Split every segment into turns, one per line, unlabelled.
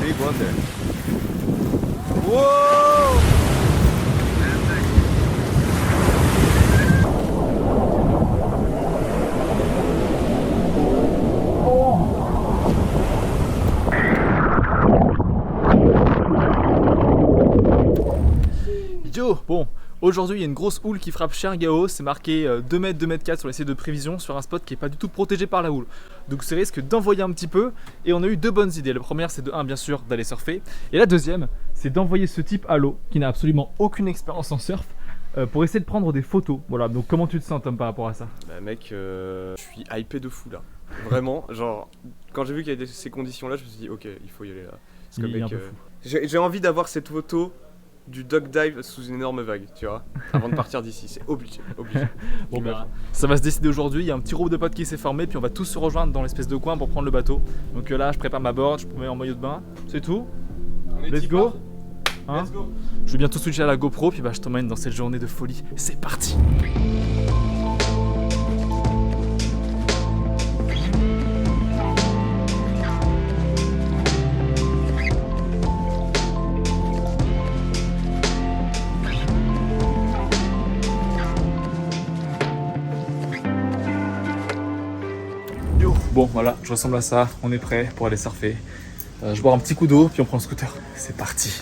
big one there. Whoa! Yo, bon, aujourd'hui il y a une grosse houle qui frappe Chergao, c'est marqué 2 mètres, 2 mètres 4 sur les sites de prévision sur un spot qui est pas du tout protégé par la houle. Donc ça risque d'envoyer un petit peu et on a eu 2 bonnes idées. La première c'est de 1 bien sûr d'aller surfer et la deuxième c'est d'envoyer ce type à l'eau qui n'a absolument aucune expérience en surf pour essayer de prendre des photos. Voilà, donc comment tu te sens Tom par rapport à ça?
Bah mec, je suis hypé de fou là. Vraiment, genre quand j'ai vu qu'il y avait ces conditions là, je me suis dit ok, il faut y aller là. Parce que mec, j'ai envie d'avoir cette photo du duck dive sous une énorme vague, tu vois, avant de partir d'ici, c'est obligé.
Bon bah, ça va se décider aujourd'hui, il y a un petit groupe de potes qui s'est formé, puis on va tous se rejoindre dans l'espèce de coin pour prendre le bateau. Donc là, je prépare ma board, je me mets en maillot de bain, c'est tout. Let's go. Hein, let's go. Je vais bientôt switcher à la GoPro, puis bah je t'emmène dans cette journée de folie. C'est parti. Bon voilà, je ressemble à ça, on est prêt pour aller surfer. Je bois un petit coup d'eau, puis on prend le scooter. C'est parti.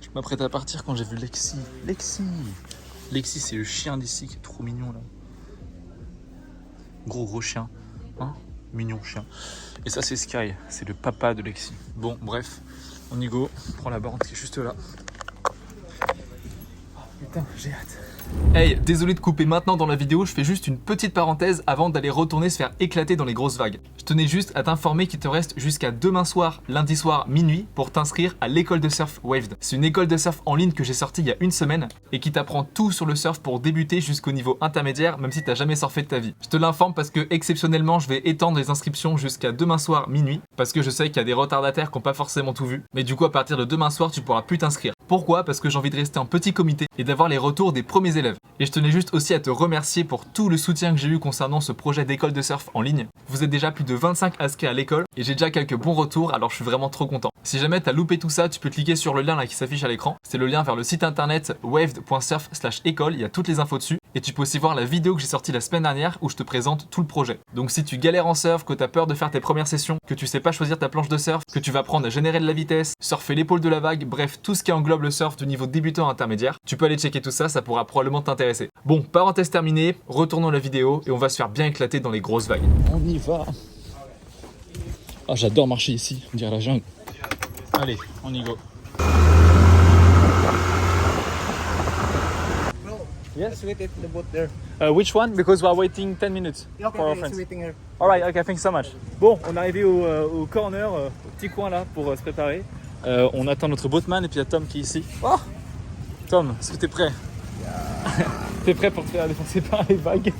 Je m'apprête à partir quand j'ai vu Lexi. Lexi c'est le chien d'ici qui est trop mignon là. Gros chien, hein, mignon chien. Et ça c'est Sky, c'est le papa de Lexi. Bon bref, on y go, on prend la borne qui est juste là. Oh, putain, j'ai hâte. Hey, désolé de couper maintenant dans la vidéo, je fais juste une petite parenthèse avant d'aller retourner se faire éclater dans les grosses vagues. Je tenais juste à t'informer qu'il te reste jusqu'à demain soir, lundi soir, minuit, pour t'inscrire à l'école de surf Waved. C'est une école de surf en ligne que j'ai sortie il y a une semaine et qui t'apprend tout sur le surf pour débuter jusqu'au niveau intermédiaire, même si t'as jamais surfé de ta vie. Je te l'informe parce que exceptionnellement, je vais étendre les inscriptions jusqu'à demain soir, minuit, parce que je sais qu'il y a des retardataires qui n'ont pas forcément tout vu. Mais du coup, à partir de demain soir, tu pourras plus t'inscrire. Pourquoi? Parce que j'ai envie de rester en petit comité et d'avoir les retours des premiers élèves. Et je tenais juste aussi à te remercier pour tout le soutien que j'ai eu concernant ce projet d'école de surf en ligne. Vous êtes déjà plus de 25 inscrits à l'école et j'ai déjà quelques bons retours, alors je suis vraiment trop content. Si jamais t'as loupé tout ça, tu peux cliquer sur le lien là qui s'affiche à l'écran. C'est le lien vers le site internet waved.surf/école, il y a toutes les infos dessus. Et tu peux aussi voir la vidéo que j'ai sortie la semaine dernière où je te présente tout le projet. Donc si tu galères en surf, que t'as peur de faire tes premières sessions, que tu sais pas choisir ta planche de surf, que tu vas apprendre à générer de la vitesse, surfer l'épaule de la vague, bref tout ce qui englobe le surf du niveau débutant à intermédiaire, tu peux aller checker tout ça, ça pourra probablement t'intéresser. Bon, parenthèse terminée, retournons à la vidéo et on va se faire bien éclater dans les grosses vagues. On y va. Ah, j'adore marcher ici, on dirait la jungle. Allez, on y go. Yes, wait at the boat there. Which one? Because we are waiting 10 minutes for our friends. Waiting here. All right, okay, thanks so much. Bon, on est arrivé au corner, au petit coin là pour se préparer. On attend notre boatman et puis il y a Tom qui est ici. Oh, Tom, est-ce que t'es prêt? Yeah. T'es prêt pour te faire défoncer par les vagues?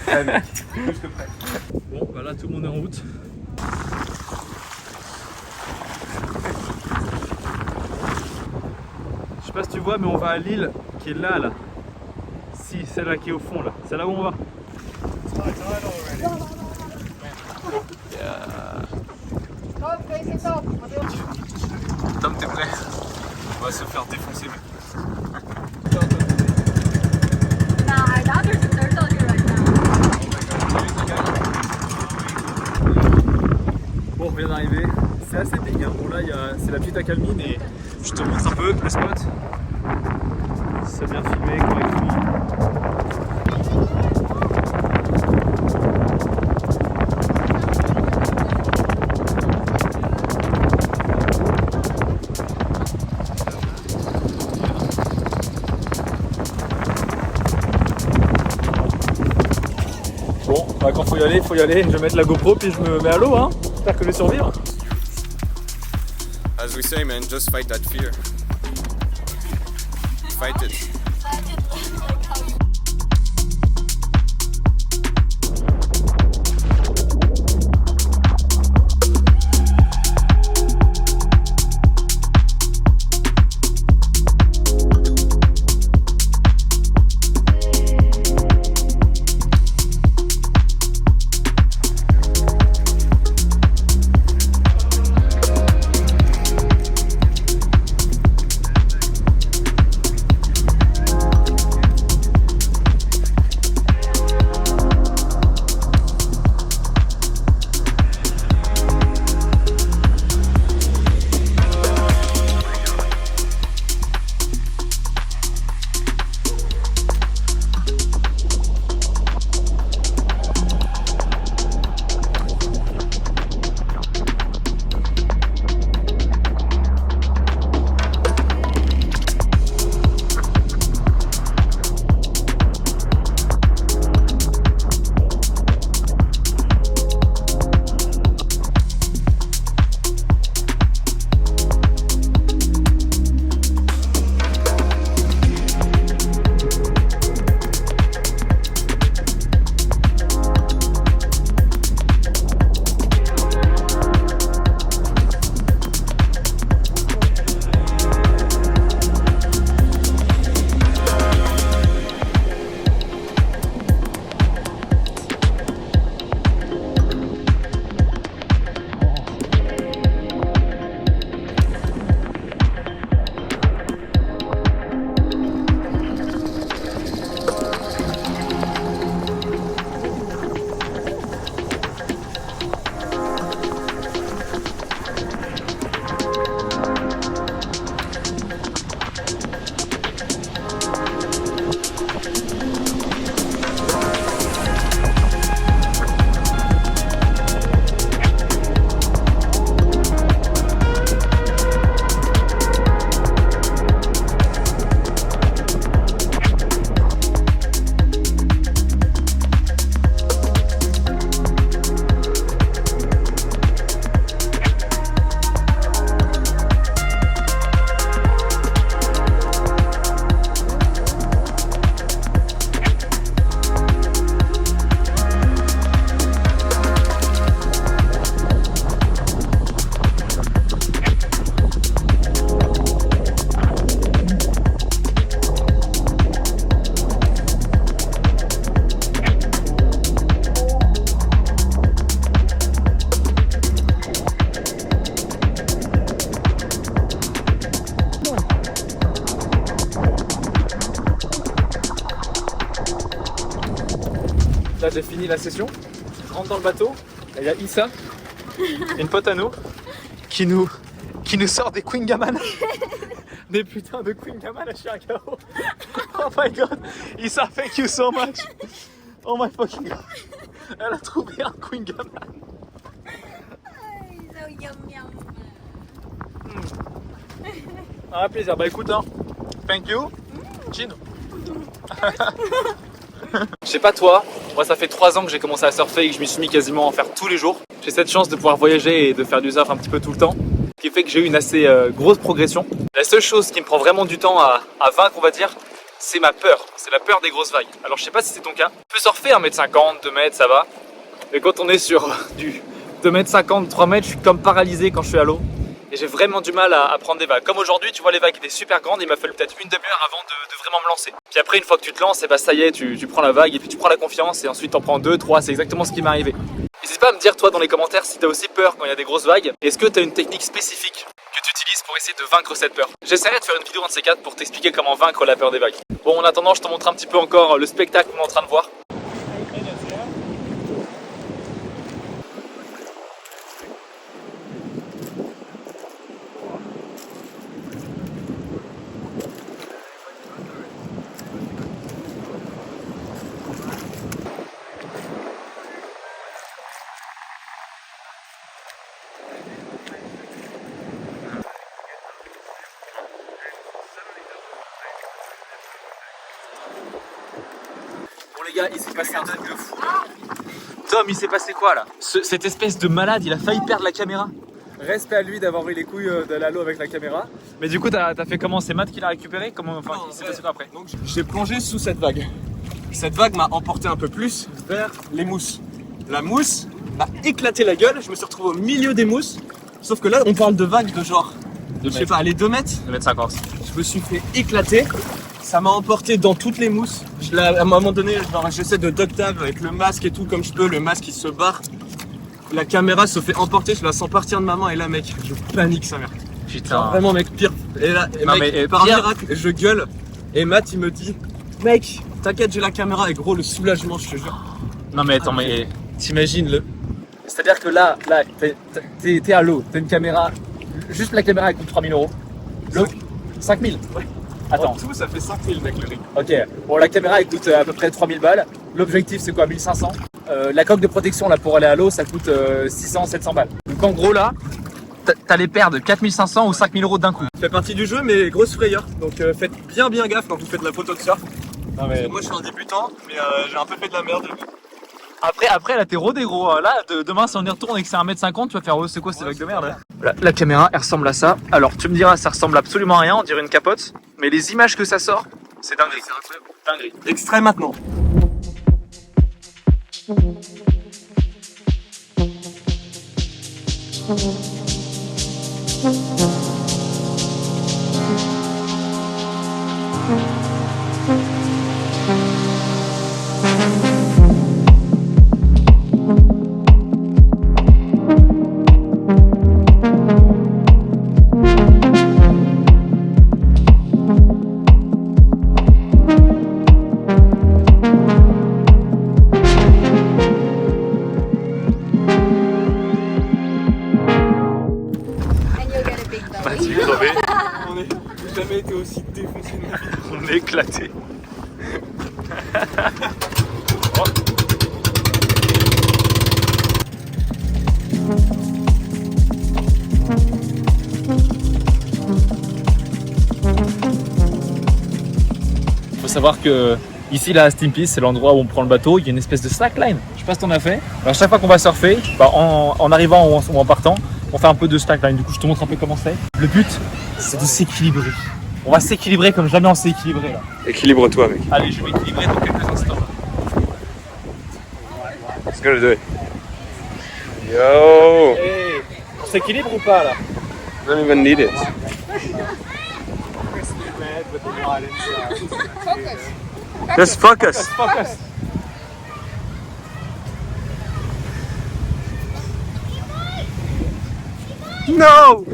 Ouais, mec, plus que prêt. Bon, bah là tout le monde est en route. Je sais pas si tu vois, mais on va à l'île qui est là. Si, celle-là qui est au fond là, c'est là où on va. Yeah. Tom, t'es prêt? On va se faire défoncer, mec. Bon, on vient d'arriver, c'est assez big, hein. Bon là c'est la petite accalmie et je te montre un peu le spot. C'est bien filmé correctement. Bon, bah quand faut y aller, je vais mettre la GoPro puis je me mets à l'eau, hein. J'espère que je vais survivre.
As we say man, just fight that fear. Fight it.
Là j'ai fini la session, je rentre dans le bateau, et il y a Issa, une pote à nous, qui nous sort des Queen Gaman. Des putains de Queen Gaman à Chicago. Oh my god, Issa, thank you so much. Oh my fucking god. Elle a trouvé un Queen Gaman.
So yum yum.
Un plaisir, bah écoute hein, thank you, Chino. Je sais pas toi, moi ça fait 3 ans que j'ai commencé à surfer et que je m'y suis mis quasiment à en faire tous les jours. J'ai cette chance de pouvoir voyager et de faire du surf un petit peu tout le temps, ce qui fait que j'ai eu une assez grosse progression. La seule chose qui me prend vraiment du temps à vaincre, on va dire, c'est ma peur. C'est la peur des grosses vagues. Alors je sais pas si c'est ton cas. Je peux surfer 1m50, 2 mètres, ça va. Mais quand on est sur du 2m50, 3 mètres, je suis comme paralysé quand je suis à l'eau. Et j'ai vraiment du mal à prendre des vagues. Comme aujourd'hui, tu vois, les vagues étaient super grandes, il m'a fallu peut-être une demi-heure avant de vraiment me lancer. Puis après, une fois que tu te lances, et bah ça y est, tu prends la vague et puis tu prends la confiance et ensuite t'en prends 2, 3, c'est exactement ce qui m'est arrivé. N'hésite pas à me dire toi dans les commentaires si t'as aussi peur quand il y a des grosses vagues. Est-ce que t'as une technique spécifique que tu utilises pour essayer de vaincre cette peur? J'essaierai de faire une vidéo un de ces 4 pour t'expliquer comment vaincre la peur des vagues. Bon, en attendant, je te montre un petit peu encore le spectacle qu'on est en train de voir. Bon les gars, il s'est passé un truc de fou. Tom, il s'est passé quoi là? Cette espèce de malade, il a failli perdre la caméra. Respect à lui d'avoir eu les couilles d'aller à l'eau avec la caméra. Mais du coup, t'as fait comment? C'est Matt qui l'a récupéré? Comment, enfin, il s'est passé quoi après?
Donc j'ai plongé sous cette vague. Cette vague m'a emporté un peu plus vers les mousses. La mousse m'a éclaté la gueule, je me suis retrouvé au milieu des mousses. Sauf que là, on parle de vagues de genre, je sais pas, allez 2 mètres.
2m50.
Je me suis fait éclater. Ça m'a emporté dans toutes les mousses. À un moment donné, j'essaie de duck dive avec le masque et tout comme je peux. Le masque il se barre. La caméra se fait emporter, je la sens partir de ma main et là mec, je panique sa mère.
Putain.
Genre, vraiment mec, pire. Et là,
Non,
mec,
mais,
par
pire.
miracle, je gueule. Et Matt il me dit, mec, t'inquiète, j'ai la caméra. Et gros, le soulagement, je te jure.
Non mais attends, mais t'imagines le... C'est-à-dire que là, t'es à l'eau, t'as une caméra, juste la caméra elle coûte 3000 €. L'eau, 5000.
Ouais.
Attends.
En tout, ça fait 5000 mec le rig.
Ok, bon la caméra elle coûte à peu près 3000 balles. L'objectif c'est quoi? 1500. La coque de protection là pour aller à l'eau ça coûte 600-700 balles. Donc en gros là, t'allais perdre 4500 ou 5000 € d'un coup.
Ça fait partie du jeu, mais grosse frayeur. Donc faites bien gaffe quand vous faites de la photo de surf.
Non, mais...
Moi je suis un débutant, mais j'ai un peu fait de la merde.
Après là t'es rodé gros. Là demain si on y retourne et que c'est 1m50 tu vas faire c'est quoi ces vagues de merde là? La caméra elle ressemble à ça. Alors tu me diras ça ressemble absolument à rien, on dirait une capote. Mais les images que ça sort, c'est dinguerie. C'est dinguerie.
Extrait maintenant.
And you'll get a big belly.
Vas-y crevé.
J'ai jamais été aussi défoncé de ma vie.
On est éclaté. Faut savoir que ici là à Stimpy, c'est l'endroit où on prend le bateau, il y a une espèce de slackline. Je sais pas si t'en as fait. Alors, chaque fois qu'on va surfer, en arrivant ou en partant, on fait un peu de slackline. Du coup je te montre un peu comment c'est. Le but c'est de s'équilibrer. On va s'équilibrer comme jamais on s'est équilibré là.
Équilibre-toi mec.
Allez, je vais m'équilibrer dans quelques instants.
It's gonna do it. Yo!
Hey, on s'équilibre ou pas là?
Don't even need it. Just focus.
Focus.
No!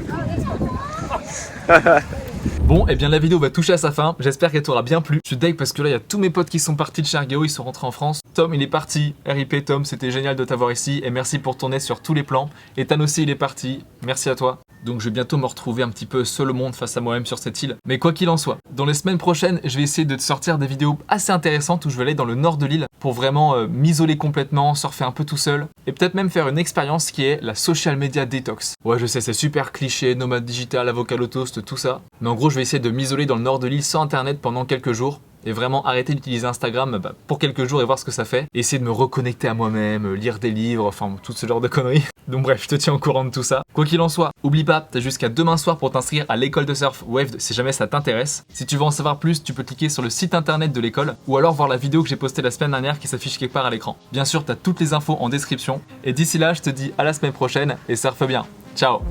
Bon Bon, et bien la vidéo va toucher à sa fin, j'espère qu'elle t'aura bien plu. Je suis deg parce que là il y a tous mes potes qui sont partis de chez Argeo, ils sont rentrés en France. Tom il est parti, RIP Tom, c'était génial de t'avoir ici et merci pour ton aide sur tous les plans. Ethan aussi il est parti, merci à toi. Donc je vais bientôt me retrouver un petit peu seul au monde face à moi-même sur cette île. Mais quoi qu'il en soit, dans les semaines prochaines, je vais essayer de te sortir des vidéos assez intéressantes où je vais aller dans le nord de l'île pour vraiment m'isoler complètement, surfer un peu tout seul et peut-être même faire une expérience qui est la social media detox. Ouais je sais c'est super cliché, nomade digital, avocado toast, tout ça. Mais en gros je vais essayer de m'isoler dans le nord de l'île sans internet pendant quelques jours. Et vraiment arrêter d'utiliser Instagram pour quelques jours et voir ce que ça fait. Essayer de me reconnecter à moi-même, lire des livres, enfin tout ce genre de conneries. Donc bref, je te tiens au courant de tout ça. Quoi qu'il en soit, oublie pas, t'as jusqu'à demain soir pour t'inscrire à l'école de surf Waved si jamais ça t'intéresse. Si tu veux en savoir plus, tu peux cliquer sur le site internet de l'école ou alors voir la vidéo que j'ai postée la semaine dernière qui s'affiche quelque part à l'écran. Bien sûr, t'as toutes les infos en description. Et d'ici là, je te dis à la semaine prochaine et surfe bien. Ciao!